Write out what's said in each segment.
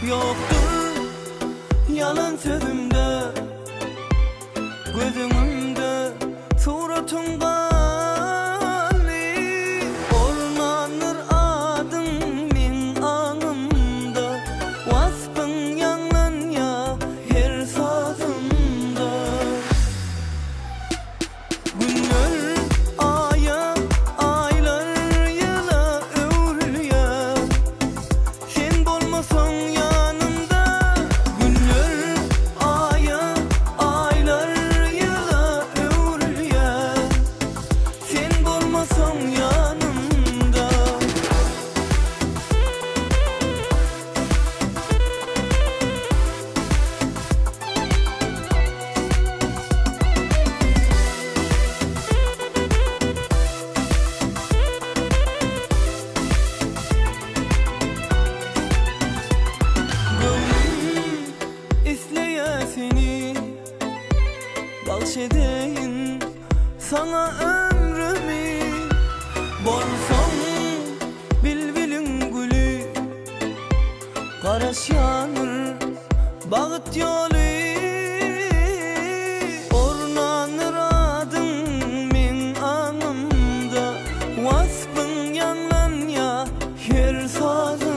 Yoktur yalan sözümde, gözümde suratın bali. Ormanır adın min anımda, vasfın yanlan ya her sazımda. Günler aya, aylar yıla övrülüyor, sen bolmasan yanımda. Günler aya, aylar yıla övrülüyor, sen bolmasan yanımda. Seni dalş edeyim sana ömrümü. Bolsam bilbilin gülü, karaş yanır bağıt yolu. Ornanır adın min anımda, vasfın yanlan ya her sazımda.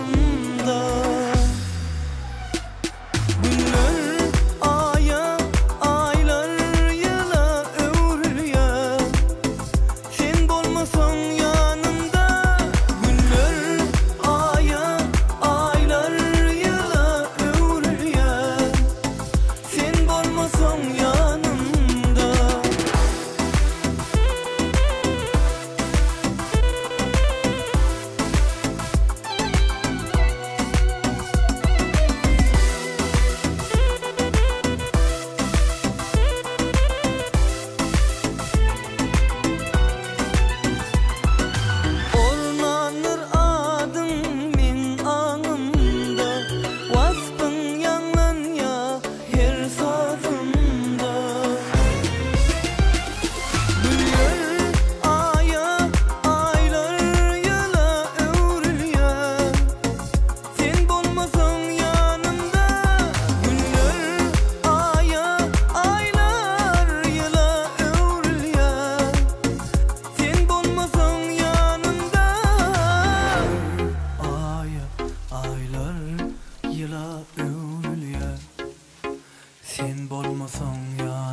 Sen bolmasan ya